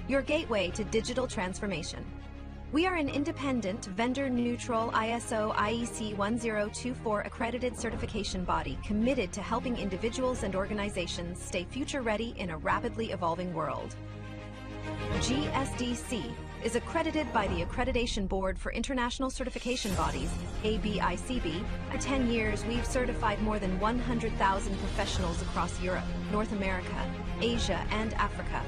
your gateway to digital transformation. We are an independent, vendor-neutral ISO IEC 1024 accredited certification body committed to helping individuals and organizations stay future-ready in a rapidly evolving world. GSDC is accredited by the Accreditation Board for International Certification Bodies, ABICB. For 10 years, we've certified more than 100,000 professionals across Europe, North America, Asia, and Africa,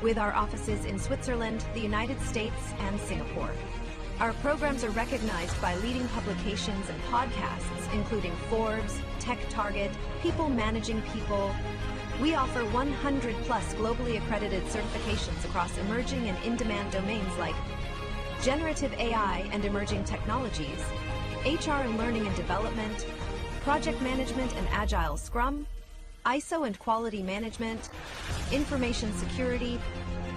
with our offices in Switzerland, the United States, and Singapore. Our programs are recognized by leading publications and podcasts, including Forbes, Tech Target, People Managing People. We offer 100 plus globally accredited certifications across emerging and in-demand domains like generative AI and emerging technologies, HR and learning and development, project management and agile Scrum, ISO and quality management, information security.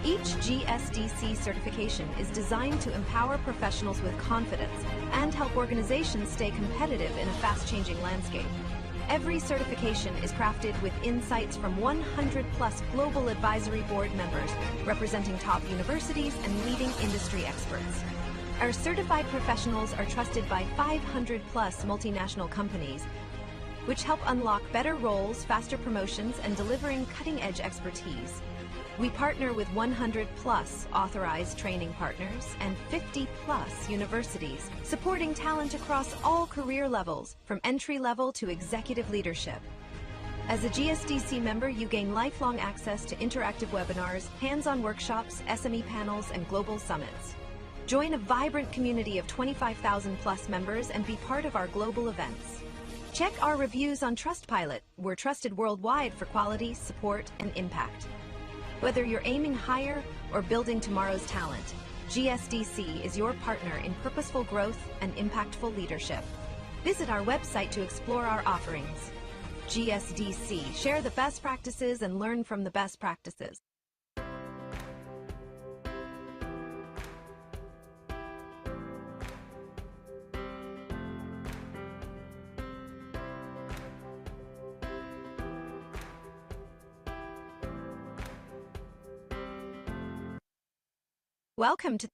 Each GSDC certification is designed to empower professionals with confidence and help organizations stay competitive in a fast-changing landscape. Every certification is crafted with insights from 100 plus global advisory board members representing top universities and leading industry experts. Our certified professionals are trusted by 500 plus multinational companies, which help unlock better roles, faster promotions, and delivering cutting-edge expertise. We partner with 100 plus authorized training partners and 50 plus universities, supporting talent across all career levels, from entry level to executive leadership. As a GSDC member, you gain lifelong access to interactive webinars, hands-on workshops, SME panels, and global summits. Join a vibrant community of 25,000 plus members and be part of our global events. Check our reviews on Trustpilot. We're trusted worldwide for quality, support, and impact. Whether you're aiming higher or building tomorrow's talent, GSDC is your partner in purposeful growth and impactful leadership. Visit our website to explore our offerings. GSDC, share the best practices and learn from the best practices. Welcome to.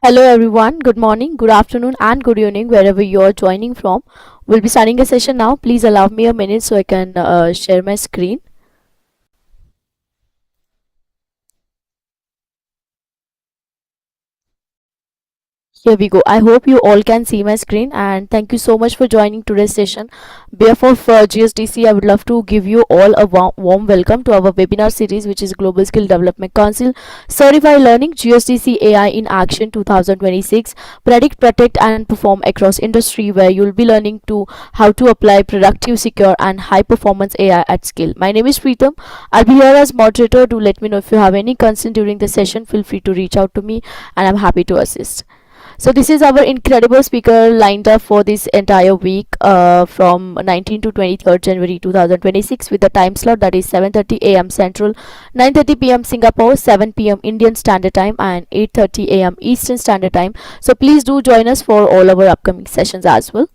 Hello everyone, good morning, good afternoon and good evening wherever you are joining from. We'll be starting a session now. Please allow me a minute so I can share my screen. Here we go. I hope you all can see my screen, and thank you so much for joining today's session. Behalf of GSDC, I would love to give you all a warm welcome to our webinar series, which is Global Skill Development Council Certified Learning GSDC AI in Action 2026 Predict, Protect and Perform across industry, where you'll be learning to how to apply productive, secure and high performance AI at scale. My name is Preetam. I'll be here as moderator. Do let me know if you have any concern during the session. Feel free to reach out to me and I'm happy to assist. So this is our incredible speaker lined up for this entire week from 19 to 23rd January 2026 with the time slot that is 7:30 a.m. Central, 9:30 p.m. Singapore, 7 p.m. Indian Standard Time and 8:30 a.m. Eastern Standard Time. So please do join us for all our upcoming sessions as well.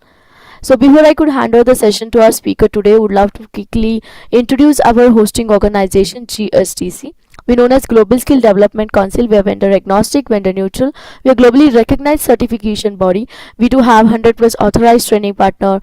So before I could hand over the session to our speaker today, I would love to quickly introduce our hosting organization GSDC. We known as Global Skill Development Council. We are vendor agnostic, vendor neutral. We are globally recognized certification body. We do have 100 plus authorized training partner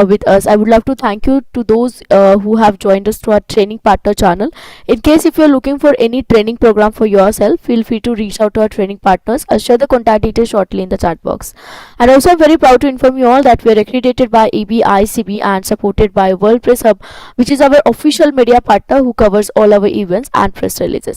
with us. I would love to thank you to those who have joined us through our training partner channel. In case if you are looking for any training program for yourself, feel free to reach out to our training partners. I'll share the contact details shortly in the chat box. And also I'm very proud to inform you all that we are accredited by ABICB and supported by World Press Hub, which is our official media partner who covers all our events and press releases.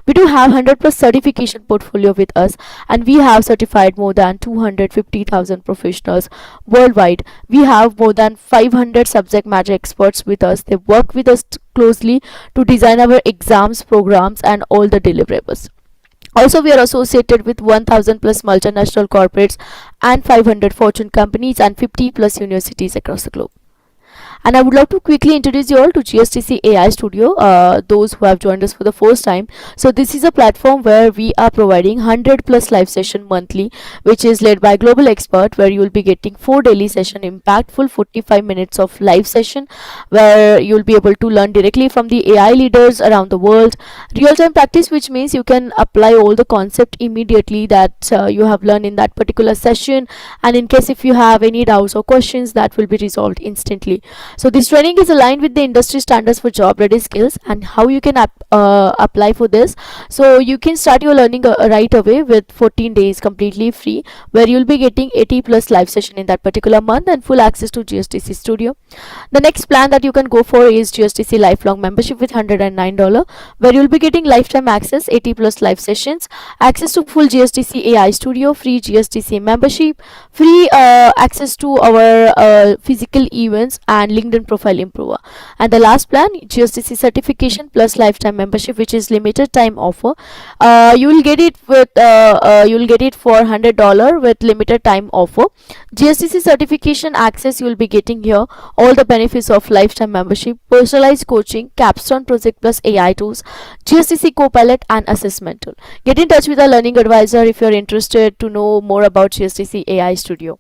We do have 100 plus certification portfolio with us, and we have certified more than 250,000 professionals worldwide. We have more than 500 subject matter experts with us. They work with us closely to design our exams, programs and all the deliverables. Also, we are associated with 1000 plus multinational corporates and 500 Fortune companies and 50 plus universities across the globe. And I would love to quickly introduce you all to GSTC AI Studio, those who have joined us for the first time. So this is a platform where we are providing 100 plus live session monthly, which is led by global expert, where you will be getting 4 daily session, impactful 45 minutes of live session, where you'll be able to learn directly from the AI leaders around the world, real time practice, which means you can apply all the concept immediately that you have learned in that particular session, and in case if you have any doubts or questions, that will be resolved instantly. So this training is aligned with the industry standards for job ready skills. And how you can apply for this: so you can start your learning right away with 14 days completely free, where you'll be getting 80 plus live session in that particular month and full access to GSTC Studio. The next plan that you can go for is GSTC lifelong membership with $109, where you'll be getting lifetime access, 80 plus live sessions, access to full GSTC AI Studio, free GSTC membership, free access to our physical events, and LinkedIn profile improver. And the last plan, GSTC certification plus lifetime membership, which is limited time offer. You will get it with you will get it for $100 with limited time offer. GSTC certification access, you will be getting here all the benefits of lifetime membership, personalized coaching, capstone project plus AI tools, GSTC Copilot, and assessment tool. Get in touch with a learning advisor if you're interested to know more about GSTC AI Studio.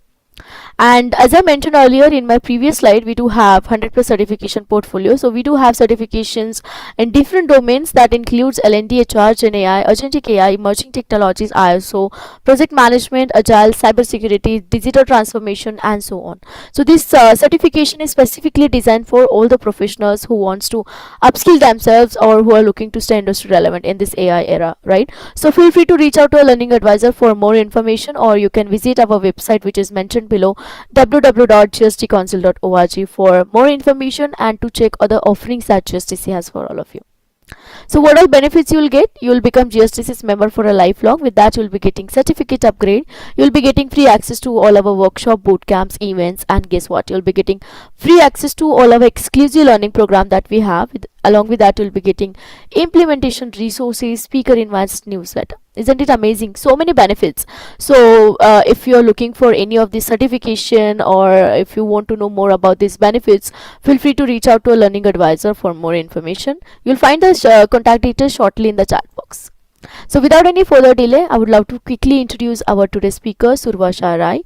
And as I mentioned earlier in my previous slide, we do have 100 plus certification portfolio. So we do have certifications in different domains that includes L&D, HR, Gen AI, agentic AI, emerging technologies, ISO, project management, agile, cybersecurity, digital transformation, and so on. So this certification is specifically designed for all the professionals who wants to upskill themselves or who are looking to stay industry relevant in this AI era, right? So feel free to reach out to a learning advisor for more information, or you can visit our website, which is mentioned below, www.gstcouncil.org, for more information and to check other offerings that GSTC has for all of you. So what all benefits you will get: you will become GSTC's member for a lifelong. With that, you will be getting certificate upgrade, you will be getting free access to all our workshop, boot camps, events, and guess what, you will be getting free access to all our exclusive learning program that we have. Along with that, you will be getting implementation resources, speaker invites, newsletter. Isn't it amazing? So many benefits. So if you're looking for any of this certification, or if you want to know more about these benefits, feel free to reach out to a learning advisor for more information. You'll find the contact details shortly in the chat box. So without any further delay, I would love to quickly introduce our today's speaker, Survasha Rai.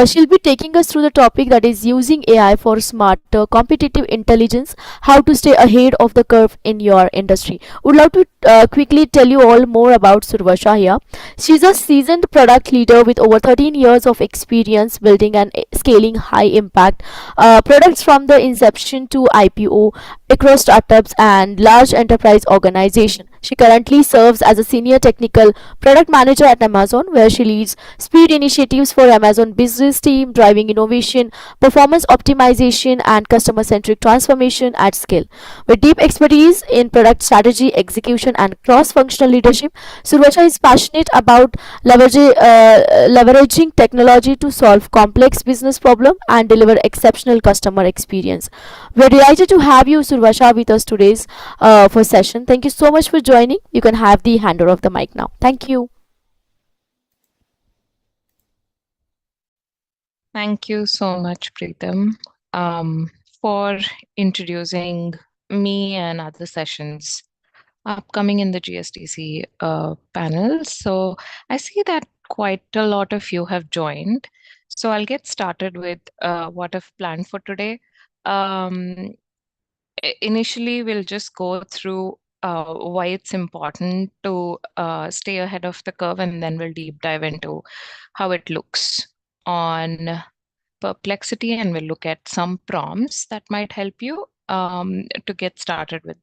She'll be taking us through the topic that is using AI for smarter competitive intelligence, how to stay ahead of the curve in your industry. Would love to quickly tell you all more about Survasha here. She's a seasoned product leader with over 13 years of experience building and scaling high impact products from the inception to IPO across startups and large enterprise organizations. She currently serves as a senior technical product manager at Amazon, where she leads speed initiatives for Amazon business team, driving innovation, performance optimization, and customer-centric transformation at scale. With deep expertise in product strategy, execution, and cross-functional leadership, Survacha is passionate about leveraging technology to solve complex business problems and deliver exceptional customer experience. We're delighted to have you, Survacha, with us today's for session. Thank you so much for joining. You can have the hander of the mic now. Thank you. Thank you so much, Preetam, for introducing me and other sessions upcoming in the GSDC panel. So I see that quite a lot of you have joined. So I'll get started with what I've planned for today. Initially, we'll just go through why it's important to stay ahead of the curve, and then we'll deep dive into how it looks on Perplexity, and we'll look at some prompts that might help you to get started with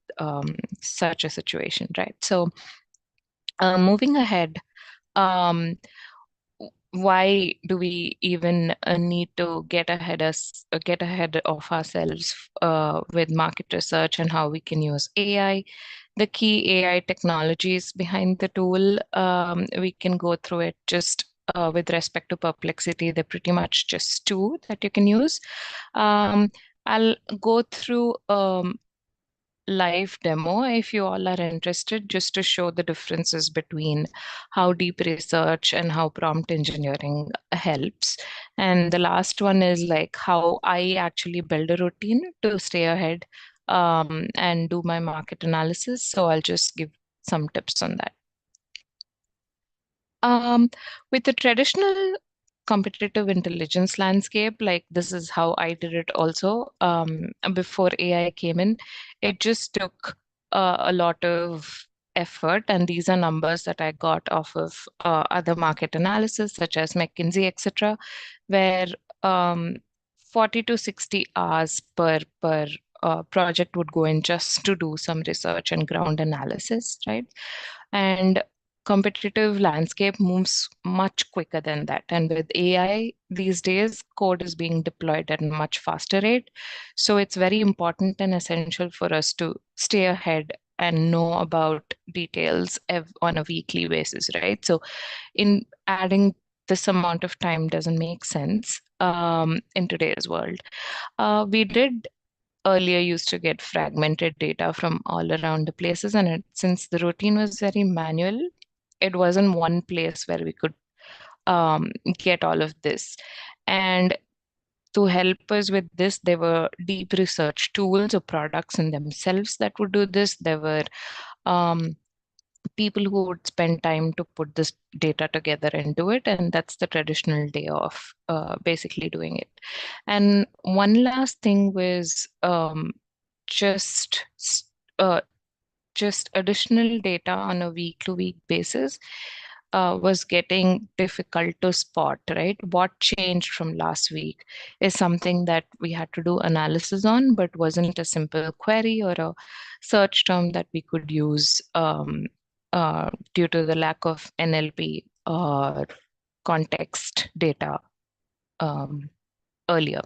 such a situation, right? So moving ahead, why do we even need to get ahead of ourselves with market research and how we can use AI? The key AI technologies behind the tool, we can go through it just with respect to Perplexity. They're pretty much just two that you can use. I'll go through live demo if you all are interested, just to show the differences between how deep research and how prompt engineering helps. And the last one is like how I actually build a routine to stay ahead and do my market analysis. So I'll just give some tips on that. With the traditional competitive intelligence landscape, like this is how I did it also before AI came in. It just took a lot of effort, and these are numbers that I got off of other market analysis, such as McKinsey, etc., where um, 40 to 60 hours per project would go in just to do some research and ground analysis, right? And competitive landscape moves much quicker than that. And with AI these days, code is being deployed at a much faster rate. So it's very important and essential for us to stay ahead and know about details on a weekly basis, right? So in adding this amount of time doesn't make sense in today's world. We did earlier used to get fragmented data from all around the places, and since the routine was very manual, it wasn't one place where we could get all of this. And to help us with this, there were deep research tools or products in themselves that would do this. There were people who would spend time to put this data together and do it, and that's the traditional day of basically doing it. And one last thing was just uh, just additional data on a week-to-week basis was getting difficult to spot, right? What changed from last week is something that we had to do analysis on, but wasn't a simple query or a search term that we could use due to the lack of NLP or context data earlier.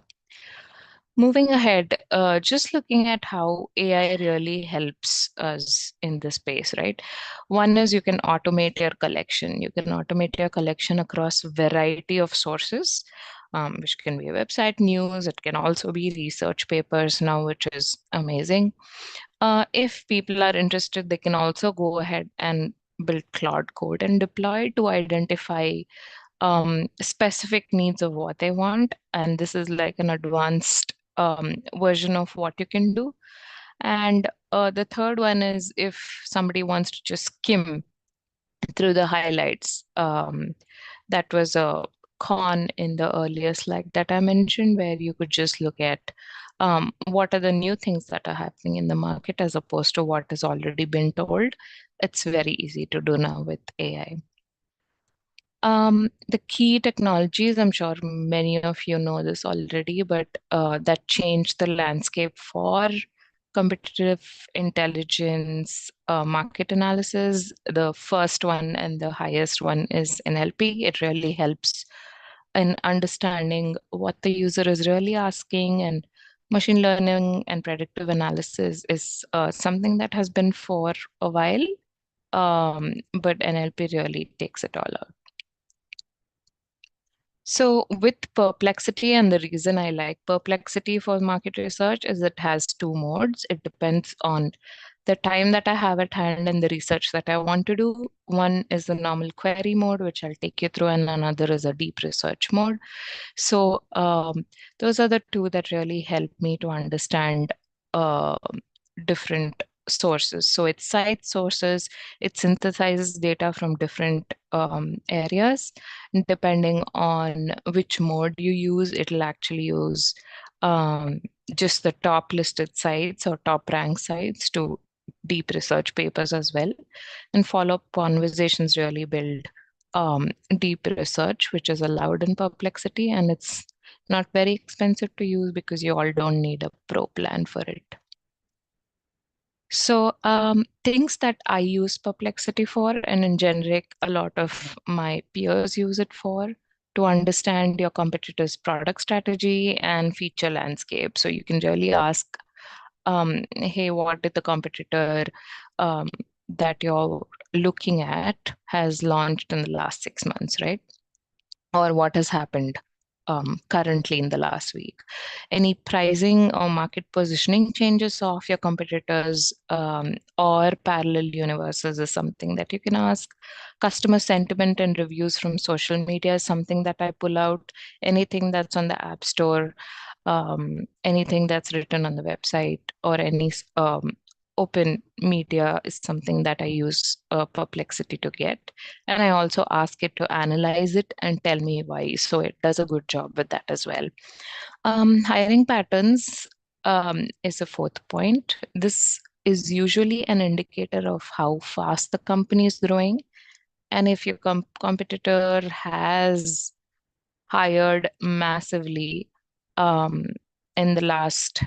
Moving ahead, just looking at how AI really helps us in this space, right? One is you can automate your collection. You can automate your collection across a variety of sources, which can be a website news. It can also be research papers now, which is amazing. If people are interested, they can also go ahead and build Claude code and deploy to identify specific needs of what they want. And this is like an advanced version of what you can do. And the third one is if somebody wants to just skim through the highlights. That was a con in the earlier slide that I mentioned, where you could just look at what are the new things that are happening in the market as opposed to what has already been told. It's very easy to do now with AI. The key technologies, I'm sure many of you know this already, but that changed the landscape for competitive intelligence market analysis. The first one and the highest one is NLP. It really helps in understanding what the user is really asking, and machine learning and predictive analysis is something that has been for a while, but NLP really takes it all out. So with Perplexity, and the reason I like Perplexity for market research is it has two modes. It depends on the time that I have at hand and the research that I want to do. One is the normal query mode, which I'll take you through, and another is a deep research mode. So those are the two that really help me to understand different sources. So it cites sources, it synthesizes data from different areas. Depending on which mode you use, it'll actually use just the top listed sites or top ranked sites to deep research papers as well. And follow-up conversations really build deep research, which is allowed in Perplexity, and it's not very expensive to use because you all don't need a pro plan for it. So things that I use Perplexity for, and in generic, a lot of my peers use it for, to understand your competitor's product strategy and feature landscape. So you can really ask, hey, what did the competitor that you're looking at has launched in the last 6 months, right? Or what has happened currently in the last week. Any pricing or market positioning changes of your competitors or parallel universes is something that you can ask. Customer sentiment and reviews from social media is something that I pull out. Anything that's on the App Store, anything that's written on the website, or any open media is something that I use Perplexity to get. And I also ask it to analyze it and tell me why. So it does a good job with that as well. Hiring patterns is a fourth point. This is usually an indicator of how fast the company is growing. And if your competitor has hired massively in the last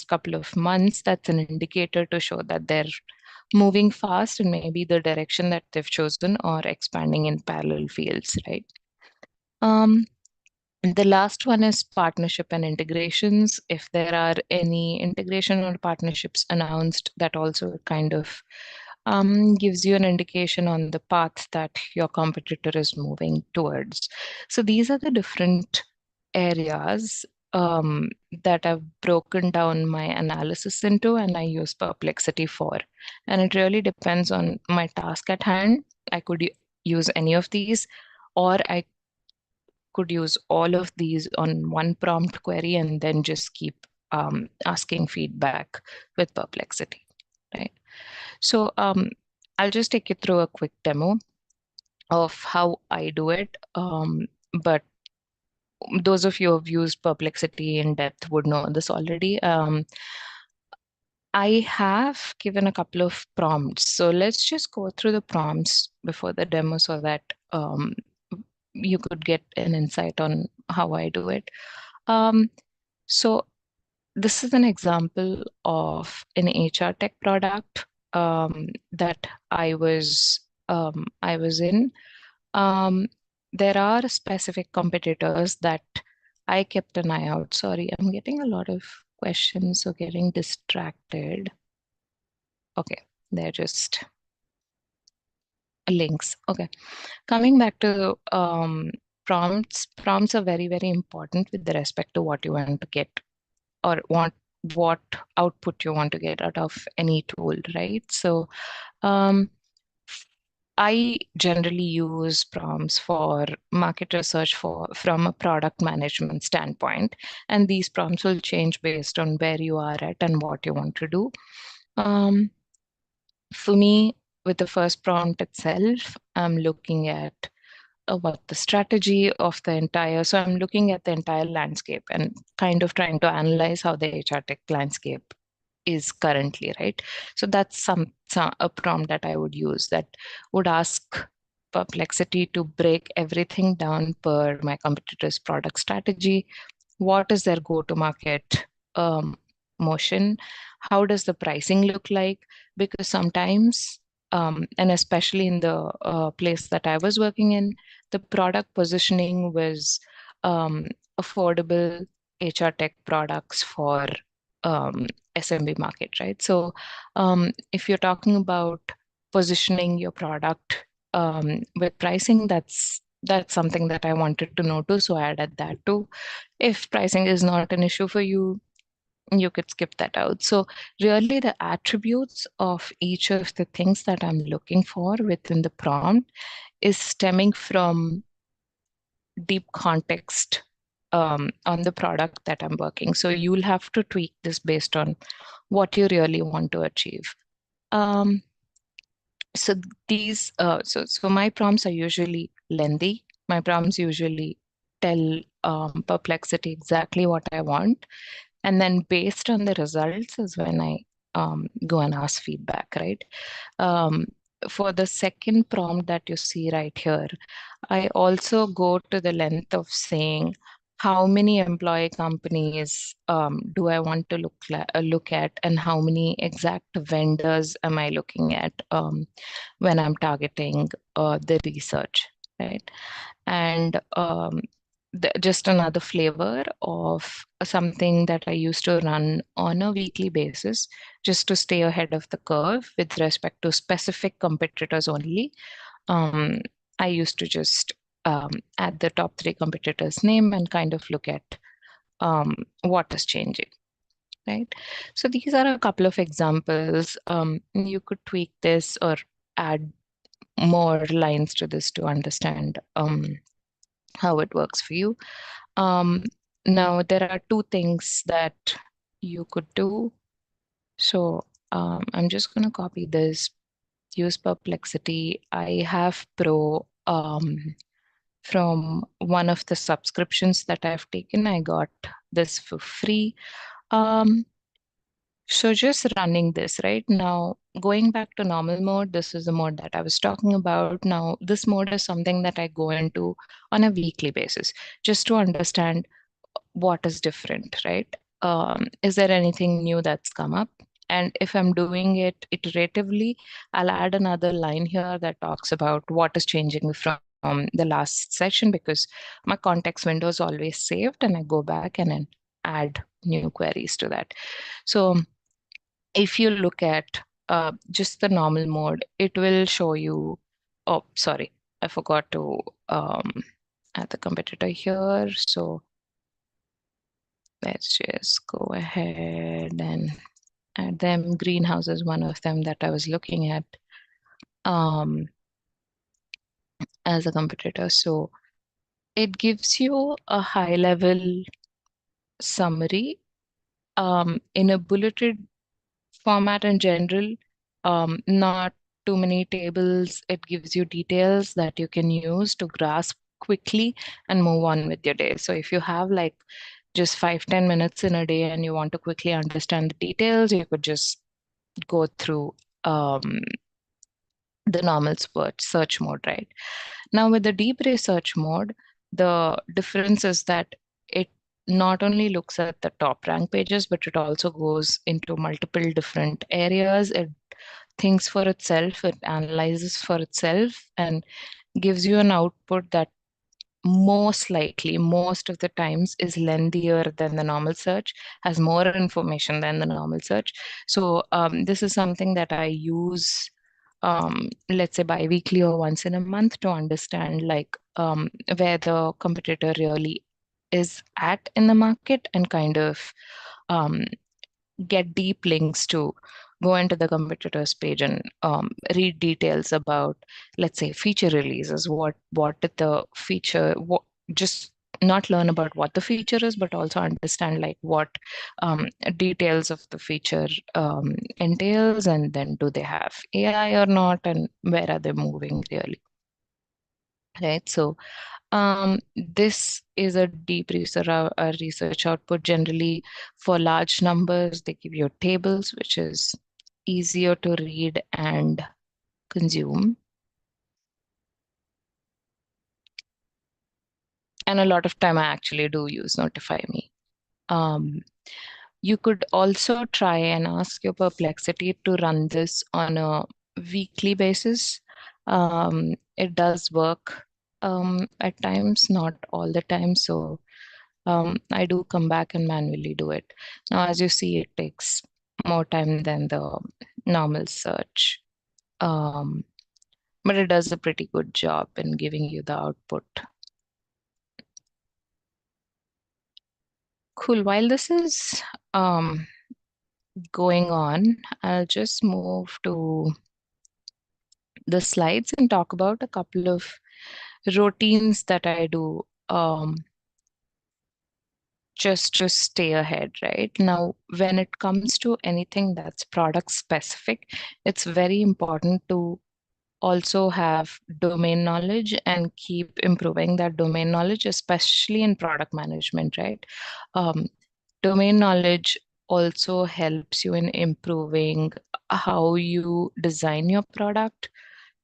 couple of months, that's an indicator to show that they're moving fast and maybe the direction that they've chosen or expanding in parallel fields, right? The last one is partnership and integrations. If there are any integration or partnerships announced, that also kind of gives you an indication on the path that your competitor is moving towards. So these are the different areas that I've broken down my analysis into, and I use Perplexity for. And it really depends on my task at hand. I could use any of these, or I could use all of these on one prompt query and then just keep asking feedback with Perplexity, right? So I'll just take you through a quick demo of how I do it. But those of you who have used Perplexity in depth would know this already. I have given a couple of prompts. So let's just go through the prompts before the demo so that you could get an insight on how I do it. So this is an example of an HR tech product that I was in. There are specific competitors that I kept an eye out. Sorry, I'm getting a lot of questions, so getting distracted. Okay, they're just links. Okay, coming back to prompts. Prompts are very, very important with respect to what you want to get or what output you want to get out of any tool, right? So I generally use prompts for market research from a product management standpoint, and these prompts will change based on where you are at and what you want to do. For me, with the first prompt itself, I'm looking at what the strategy of the entire, so I'm looking at the entire landscape and kind of trying to analyze how the HR tech landscape is currently, right? So that's a prompt that I would use that would ask Perplexity to break everything down per my competitor's product strategy. What is their go-to-market motion? How does the pricing look like? Because sometimes, and especially in the place that I was working in, the product positioning was affordable HR tech products for SMB market, right? So if you're talking about positioning your product with pricing, that's something that I wanted to know too. So I added that too. If pricing is not an issue for you, you could skip that out. So really the attributes of each of the things that I'm looking for within the prompt is stemming from deep context on the product that I'm working. So you'll have to tweak this based on what you really want to achieve. So these, so my prompts are usually lengthy. My prompts usually tell Perplexity exactly what I want. And then based on the results is when I go and ask feedback, right? For the second prompt that you see right here, I also go to the length of saying how many employee companies do I want to look at, and how many exact vendors am I looking at when I'm targeting the research, right? And just another flavor of something that I used to run on a weekly basis just to stay ahead of the curve with respect to specific competitors only. I used to just at the top 3 competitors' name and kind of look at what is changing, right? So these are a couple of examples. You could tweak this or add more lines to this to understand how it works for you. Now, there are 2 things that you could do. So I'm just going to copy this, use Perplexity. I have Pro from one of the subscriptions that I've taken. I got this for free. So just running this right now, going back to normal mode, this is the mode that I was talking about. Now, this mode is something that I go into on a weekly basis just to understand what is different, right? Is there anything new that's come up? And if I'm doing it iteratively, I'll add another line here that talks about what is changing from the last session, because my context window is always saved and I go back and then add new queries to that. So if you look at just the normal mode, it will show you, oh, sorry, I forgot to add the competitor here. So let's just go ahead and add them. Greenhouse is one of them that I was looking at as a competitor. So it gives you a high level summary in a bulleted format in general, not too many tables. It gives you details that you can use to grasp quickly and move on with your day. So if you have like just 5-10 minutes in a day and you want to quickly understand the details, you could just go through the normal search mode, right? Now with the deep research mode, the difference is that it not only looks at the top rank pages, but it also goes into multiple different areas. It thinks for itself, it analyzes for itself, and gives you an output that most likely, most of the times, is lengthier than the normal search, has more information than the normal search. So this is something that I use, let's say bi-weekly or once in a month, to understand like where the competitor really is at in the market, and kind of get deep links to go into the competitors page and read details about, let's say, feature releases. What did the feature? What, just not learn about what the feature is, but also understand like what details of the feature entails, and then do they have AI or not, and where are they moving really, right? So this is a deep research output. Generally, for large numbers, they give you tables, which is easier to read and consume. And a lot of time I actually do use Notify Me. You could also try and ask your Perplexity to run this on a weekly basis. It does work at times, not all the time. So I do come back and manually do it. Now, as you see, it takes more time than the normal search, but it does a pretty good job in giving you the output. Cool. While this is going on, I'll just move to the slides and talk about a couple of routines that I do just to stay ahead, right? Now, when it comes to anything that's product specific, it's very important to also have domain knowledge and keep improving that domain knowledge, especially in product management, right? Domain knowledge also helps you in improving how you design your product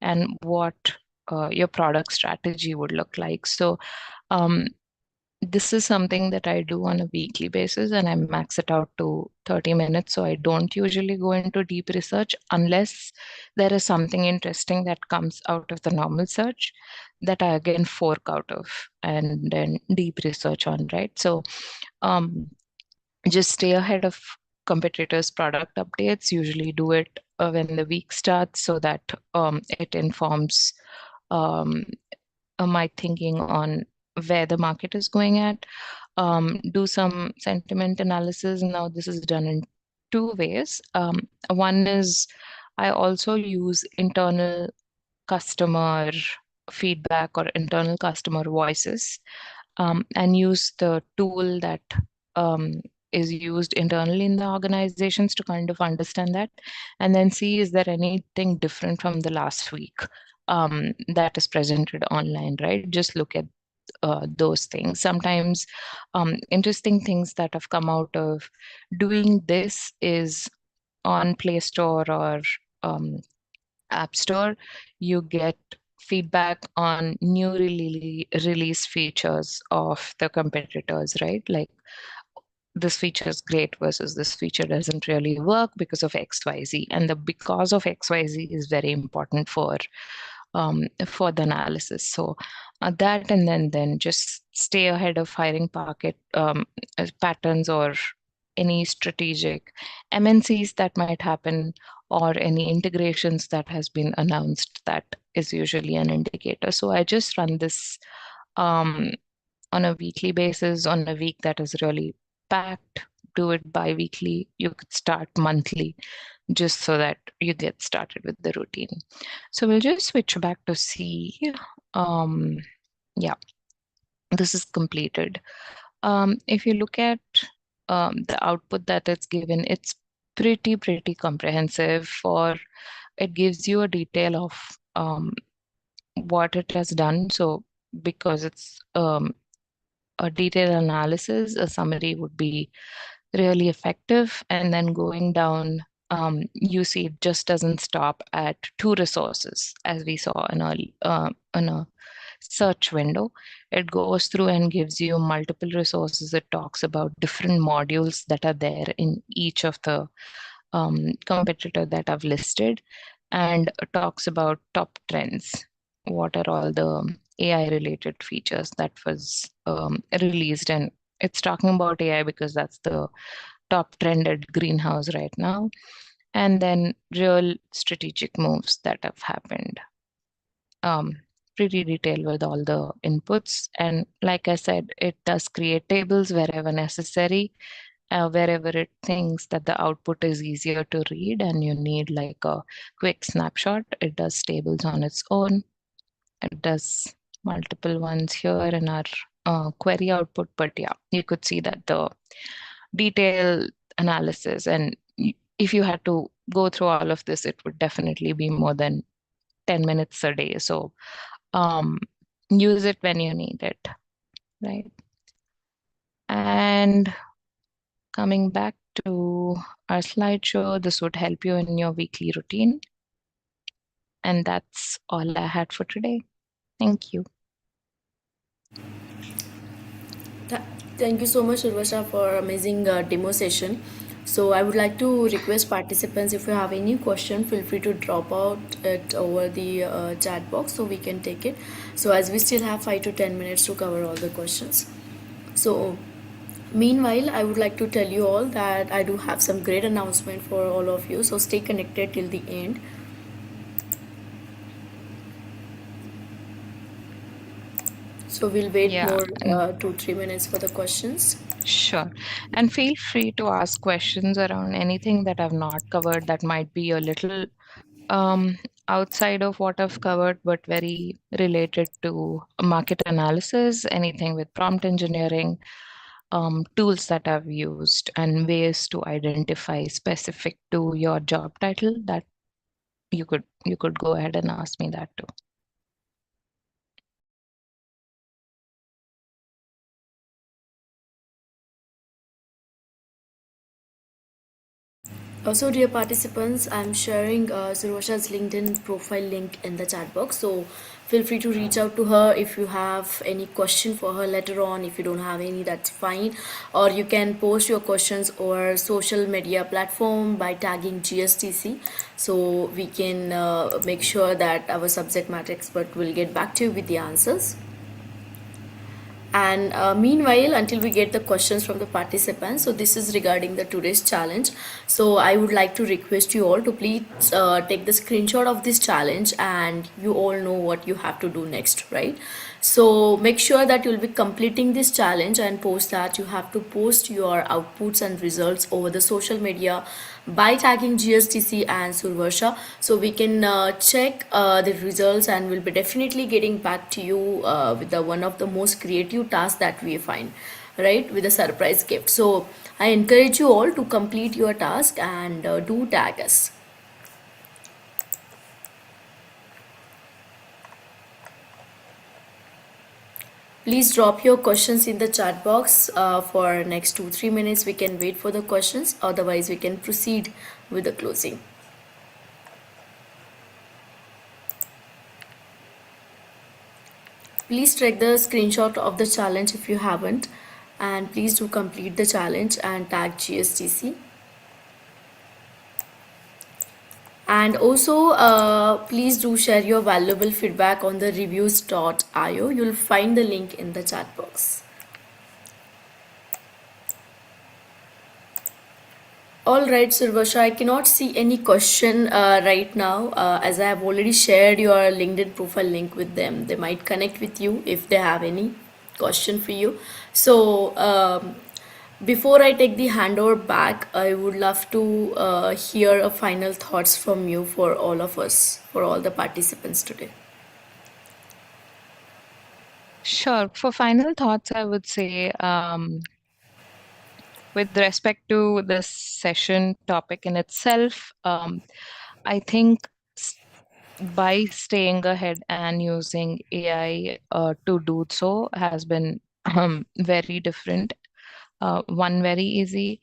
and what your product strategy would look like. So this is something that I do on a weekly basis, and I max it out to 30 minutes. So I don't usually go into deep research unless there is something interesting that comes out of the normal search that I again fork out of and then deep research on, right? So just stay ahead of competitors' product updates. Usually do it when the week starts, so that it informs my thinking on where the market is going at, do some sentiment analysis. Now, this is done in two ways. One is I also use internal customer feedback or internal customer voices, and use the tool that um, is used internally in the organizations to kind of understand that, and then see is there anything different from the last week that is presented online, right? Just look at those things. Sometimes interesting things that have come out of doing this is on Play Store or um, App Store, you get feedback on new release features of the competitors, right? Like this feature is great versus this feature doesn't really work because of XYZ. And the because of XYZ is very important for the analysis. So that, and then just stay ahead of hiring patterns or any strategic MNCs that might happen, or any integrations that has been announced. That is usually an indicator. So I just run this on a weekly basis. On a week that is really packed, do it bi-weekly. You could start monthly, just so that you get started with the routine. So we'll just switch back to C. Yeah, this is completed. If you look at the output that it's given, it's pretty comprehensive. It gives you a detail of what it has done. So because it's a detailed analysis, a summary would be really effective. And then going down, you see it just doesn't stop at two resources, as we saw in a search window. It goes through and gives you multiple resources. It talks about different modules that are there in each of the competitor that I've listed, and talks about top trends. What are all the AI related features that was released? And it's talking about AI because that's the top trended greenhouse right now. And then real strategic moves that have happened. Pretty detailed with all the inputs. And like I said, it does create tables wherever necessary, wherever it thinks that the output is easier to read and you need like a quick snapshot. It does tables on its own. It does multiple ones here in our query output. But yeah, you could see that the detailed analysis, and if you had to go through all of this, it would definitely be more than 10 minutes a day. So use it when you need it, right? And coming back to our slideshow, this would help you in your weekly routine. And that's all I had for today. Thank you. Thank you so much, Urvasha, for amazing demo session. So I would like to request participants, if you have any question, feel free to drop out it over the chat box so we can take it. So as we still have 5 to 10 minutes to cover all the questions. So meanwhile, I would like to tell you all that I do have some great announcement for all of you. So stay connected till the end. So we'll wait more 2-3 minutes for the questions. Sure. And feel free to ask questions around anything that I've not covered that might be a little outside of what I've covered, but very related to market analysis, anything with prompt engineering, tools that I've used, and ways to identify specific to your job title. That you could go ahead and ask me that too. Also, dear participants, I'm sharing Survasha's LinkedIn profile link in the chat box. So feel free to reach out to her if you have any question for her later on. If you don't have any, that's fine. Or you can post your questions over social media platform by tagging GSDC. So we can make sure that our subject matter expert will get back to you with the answers. And meanwhile, until we get the questions from the participants, so this is regarding the today's challenge. So I would like to request you all to please take the screenshot of this challenge, and you all know what you have to do next, right? So make sure that you'll be completing this challenge, and post that you have to post your outputs and results over the social media by tagging GSDC and Survarsha, so we can check the results, and we'll be definitely getting back to you with the one of the most creative tasks that we find, right, with a surprise gift. So I encourage you all to complete your task and do tag us. Please drop your questions in the chat box for next 2-3 minutes. We can wait for the questions, otherwise we can proceed with the closing. Please take the screenshot of the challenge if you haven't, and please do complete the challenge and tag GSDC. And also please do share your valuable feedback on the reviews.io. You'll find the link in the chat box. All right, Survasha, I cannot see any question right now, as I have already shared your LinkedIn profile link with them. They might connect with you if they have any question for you. So before I take the handover back, I would love to hear a final thoughts from you for all of us, for all the participants today. Sure. For final thoughts, I would say, with respect to this session topic in itself, I think by staying ahead and using AI to do so has been very different. One, very easy.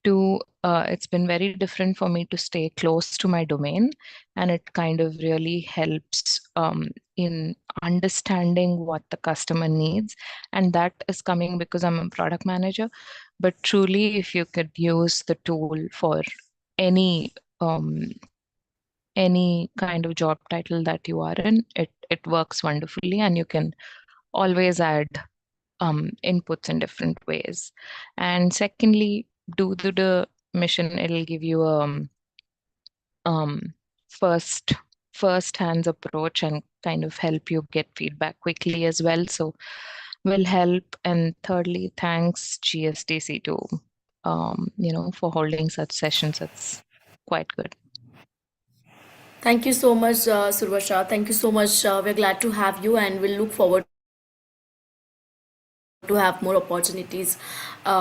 Two, it's been very different for me to stay close to my domain, and it kind of really helps in understanding what the customer needs. And that is coming because I'm a product manager. But truly, if you could use the tool for any any kind of job title that you are in, it works wonderfully, and you can always add inputs in different ways. And secondly, do the mission. It'll give you um first hands approach and kind of help you get feedback quickly as well. So will help. And thirdly, thanks GSDC to for holding such sessions. It's quite good. Thank you so much, Survasha. Thank you so much. We're glad to have you, and we'll look forward to have more opportunities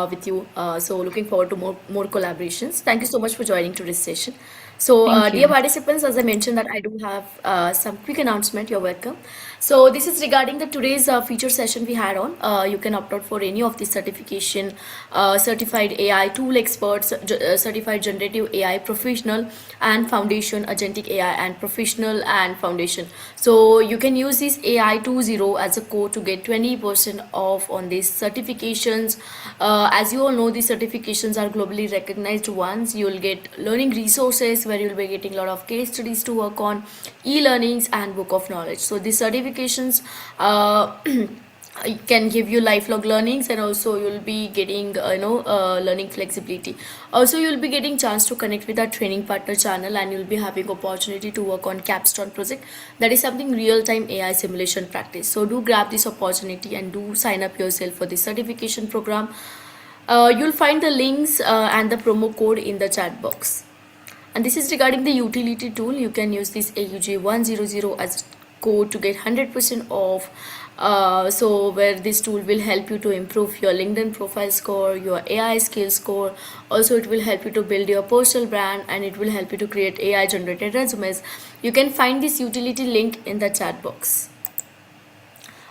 with you. So looking forward to more collaborations. Thank you so much for joining today's session. So Thank dear you. participants, as I mentioned that I do have some quick announcement. You're welcome. So this is regarding the today's feature session we had on. You can opt out for any of the certification, certified AI tool experts, certified generative AI professional, and foundation agentic AI and professional and foundation. So you can use this AI 2.0 as a code to get 20% off on these certifications. As you all know, these certifications are globally recognized ones. You'll get learning resources where you'll be getting a lot of case studies to work on, e-learnings and book of knowledge. So these certifications can give you lifelong learnings, and also you'll be getting learning flexibility. Also you'll be getting chance to connect with our training partner channel, and you'll be having opportunity to work on capstone project, that is something real-time AI simulation practice. So do grab this opportunity and do sign up yourself for this certification program. You'll find the links and the promo code in the chat box. And this is regarding the utility tool. You can use this AUJ100 as code to get 100% off. So where this tool will help you to improve your LinkedIn profile score, your AI skills score. Also it will help you to build your personal brand, and it will help you to create AI generated resumes. You can find this utility link in the chat box.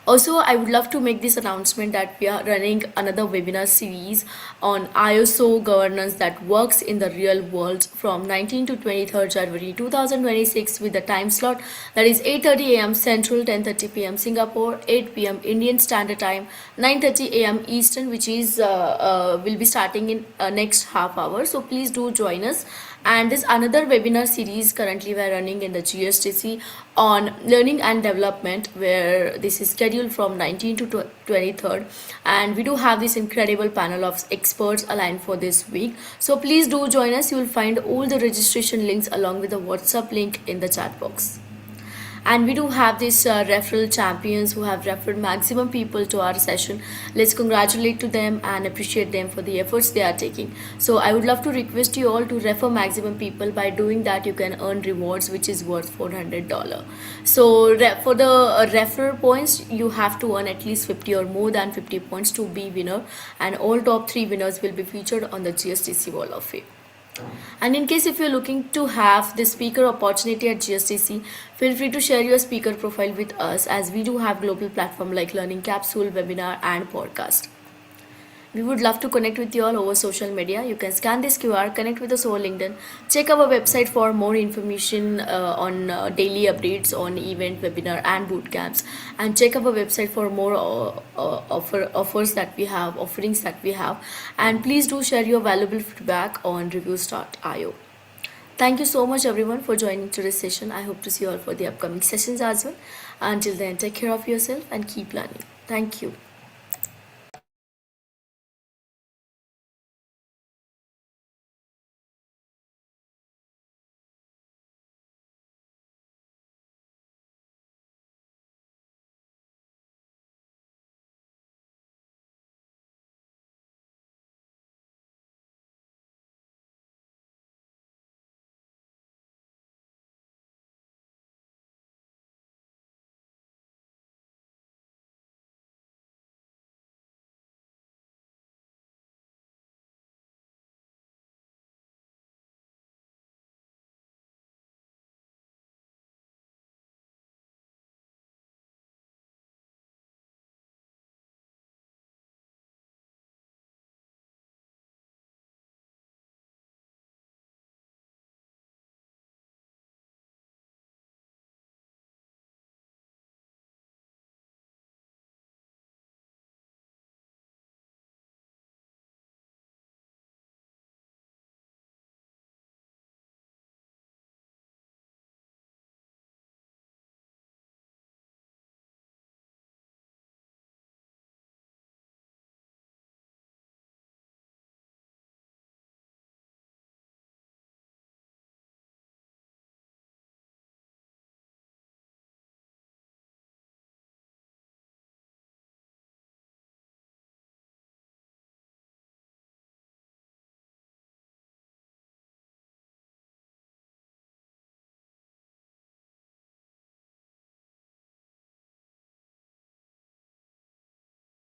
Also, I would love to make this announcement that we are running another webinar series on ISO governance that works in the real world from 19 to 23rd January 2026 with the time slot that is 8:30 a.m. Central, 10:30 p.m. Singapore, 8 p.m. Indian Standard Time, 9:30 a.m. Eastern, which is will be starting in next half hour. So please do join us. And this another webinar series currently we're running in the GSDC on learning and development, where this is scheduled from 19 to 23rd, and we do have this incredible panel of experts aligned for this week. So please do join us. You will find all the registration links along with the WhatsApp link in the chat box. And we do have these referral champions who have referred maximum people to our session. Let's congratulate to them and appreciate them for the efforts they are taking. So I would love to request you all to refer maximum people. By doing that, you can earn rewards which is worth $400. So for the referral points, you have to earn at least 50 or more than 50 points to be winner, and all top 3 winners will be featured on the GSDC Wall of Fame. And in case if you're looking to have the speaker opportunity at GSDC, feel free to share your speaker profile with us, as we do have global platform like Learning Capsule, webinar and podcast. We would love to connect with you all over social media. You can scan this QR, connect with us over LinkedIn, check our website for more information on daily updates on event, webinar and boot camps, and check our website for more offerings that we have. And please do share your valuable feedback on reviews.io. Thank you so much everyone for joining today's session. I hope to see you all for the upcoming sessions as well. Until then, take care of yourself and keep learning. Thank you.